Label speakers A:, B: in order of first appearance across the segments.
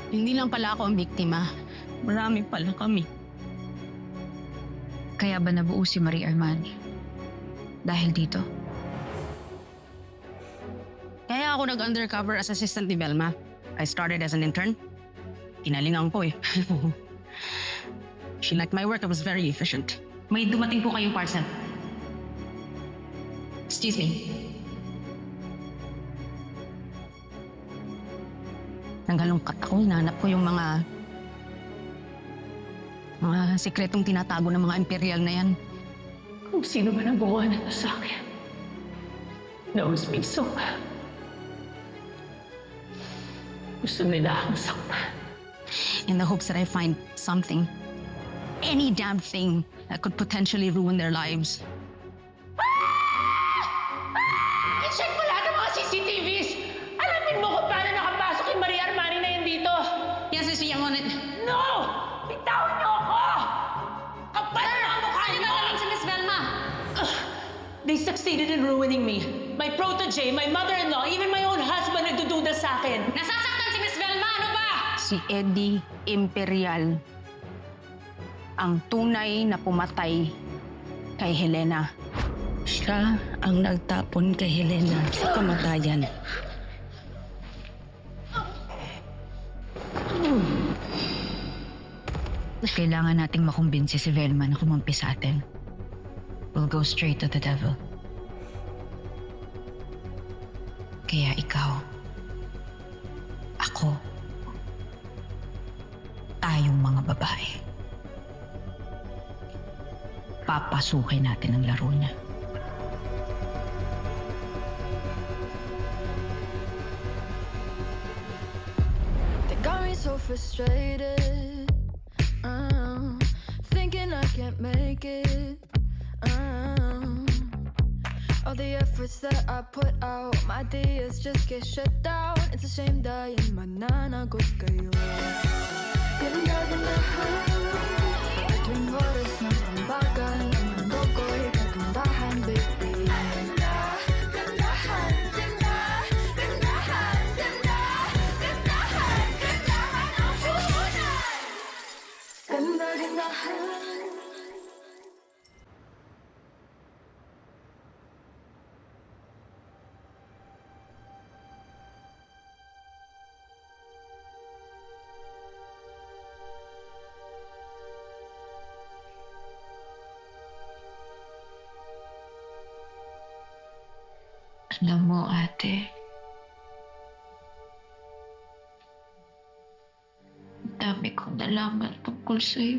A: Hindi lang pala ako ang biktima. Marami pala kami.
B: Kaya ba nabuo si Marie Armani? Dahil dito?
A: Kaya ako nag-undercover as assistant ni Velma. I started as an intern. Pinalingan ko eh. She liked my work. I was very efficient.
C: May dumating po kayong parcel. Excuse me.
A: Nanghalongkat ako. Hinanap ko yung mga sikretong tinatago ng mga imperial na yan.
C: Kung sino ba nang gumawa nito sa akin? Knows me so well. Gusto nila akong saktan.
A: In the hopes that I find something, any damn thing that could potentially ruin their lives.
C: I-check mo lahat ng mga CCTVs! Alamin mo kung paano nakapasok yung Marie Armani na yan dito!
A: Yes, Miss I'm on it.
C: No! Bitawan niyo ako! Kapal na ang mukha niyo!
A: si Miss Velma?
C: They succeeded in ruining me. My protege, my mother-in-law, even my own husband nagdududa sa akin.
A: Nasasaktan si Miss Velma, ano ba? Si Eddie Imperial. Ang tunay na pumatay kay Helena. Siya ang nagtapon kay Helena sa kamatayan.
B: Kailangan nating makumbinsi si Velma na kumampi sa atin. We'll go straight to the devil. Kaya ikaw, ako, tayong mga babae. Papasukin natin ang laro niya.
D: They got me so frustrated. Thinking I can't make it. All the efforts that I put out, my ideas just get shut down. It's a shame dahil mananagot kayo. Ganda-gandahan, tuwing oras ng pambagan, ang mundo ko'y kagandahan, baby. Ganda-gandahan, ganda-gandahan, ganda-gandahan, gandahan ang puhunan. Ganda-gandahan.
B: Alam mo, ate, ang dami kong nalaman tungkol sa'yo.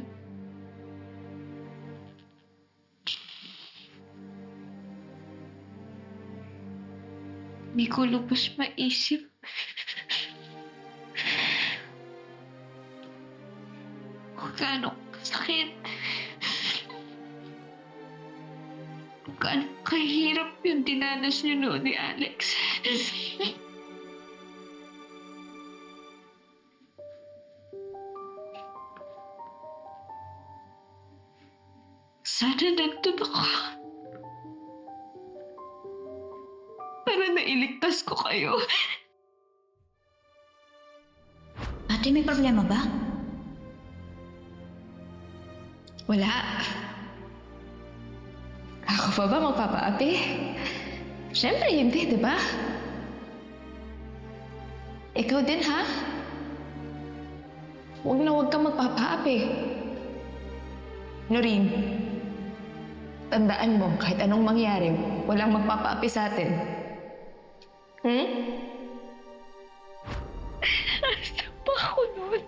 B: Hindi ko lubos maisip. Kung gaano kasakit. Kung gaano kahirap yung dinanas niyo noon ni Alex. Sana nandun ako. Para nailigtas ko kayo.
E: Ate, may problema ba?
F: Wala. Ako pa ba magpapaapi? Siyempre hindi, di ba? Ikaw din, ha? Huwag kang magpapaapi. Noreen, tandaan mo, kahit anong mangyari, walang magpapaapi sa atin.
B: Nasaan pa ako noon?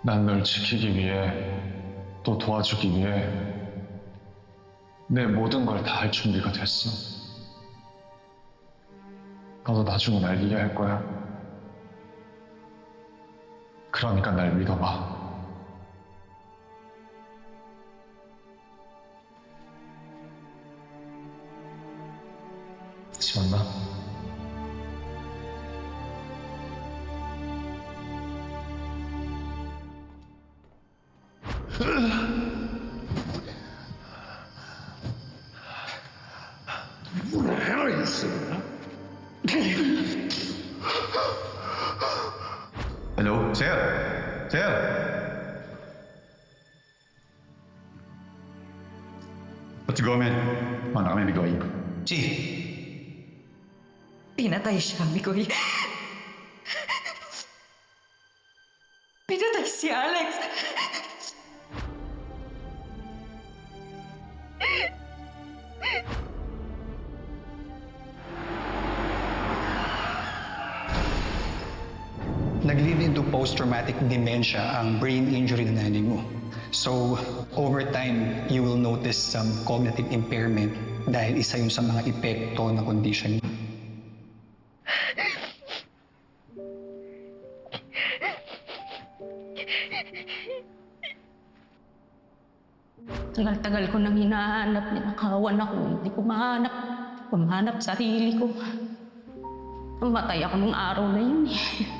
G: 난 널 지키기 위해 또 도와주기 위해 내 모든 걸 다 할 준비가 됐어. 너도 나중에 날 이해할 거야. 그러니까 날 믿어봐. 다시 만나.
H: Hello, sir? Sir? Let's go, man. Mana kami bigoy?
I: Chief,
B: Pinatay siya, Mikoy. Pinatay si Alex.
I: nag-lead into post-traumatic dementia ang brain injury na nanay mo. So, over time, you will notice some cognitive impairment dahil isa yun sa mga epekto ng condition niya.
A: Tagal-tagal ko nang hinahanap, ninakawan ako. Hindi ko mahanap. Pumahanap sarili ko. Namatay ako nung araw na yun eh.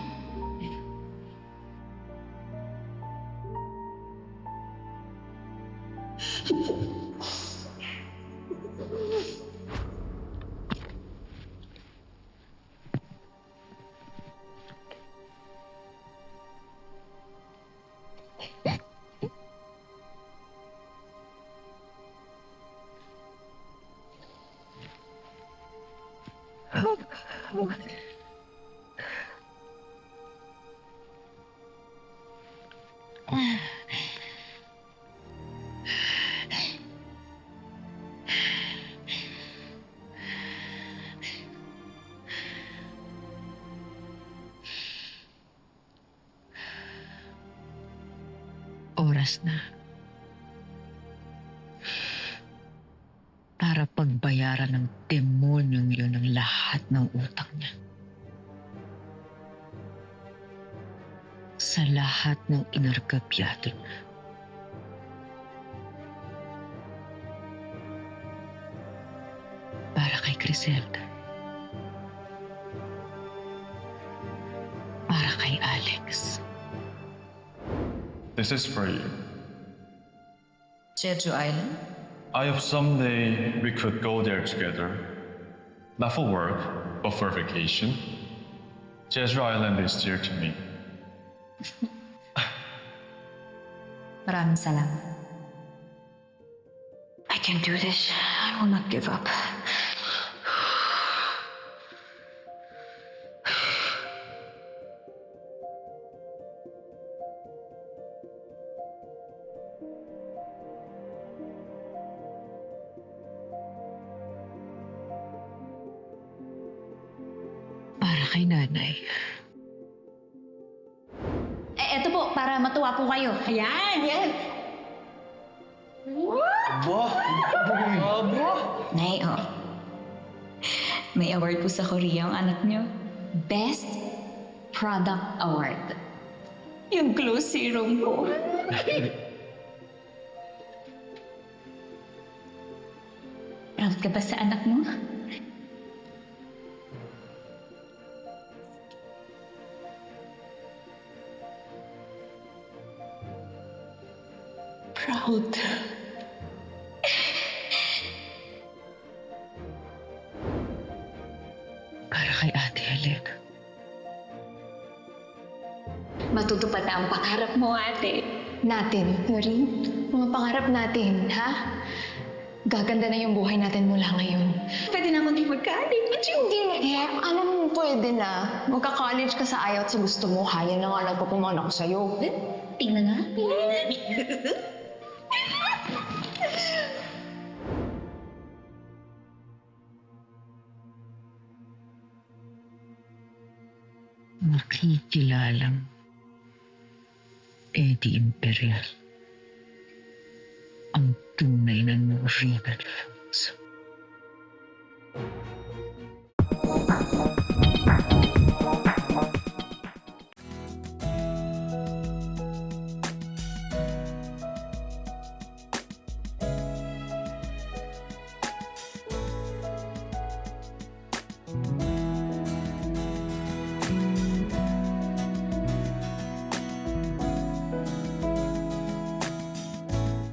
B: Oras na para pagbayaran ng demonyong yun ang lahat ng utang niya. Sa lahat ng inargabyado niya. Para kay Criselda. Para kay Alex.
G: This is for you.
E: Jeju Island?
G: I hope someday we could go there together. Not for work, but for vacation. Jeju Island is dear to me.
E: Maraming salamat.
B: I can do this. I will not give up. Para kay nanay.
E: Eto po, para matuwa po kayo.
C: Ayan, yan.
E: Nay, oh. May award po sa Korea ang anak niyo. Best Product Award. Yung glow serum po. Proud ka ba sa anak mo?
C: Proud.
B: Para kay Ate Helena.
E: Matutupad na ang pangarap mo, ate.
F: Natin, Noreen. Mga pangarap natin, ha? Gaganda na yung buhay natin mula ngayon.
E: Pwede na akong di mag-college.
F: Hindi, alam mo, pwede na. Magka-college ka sa ayaw at sa gusto mo. Kaya na nga nagpapuman ako sa'yo.
E: Tingnan natin.
B: Nakikilalang Eddie Imperial. Ang tunay na Noreen Alfonso.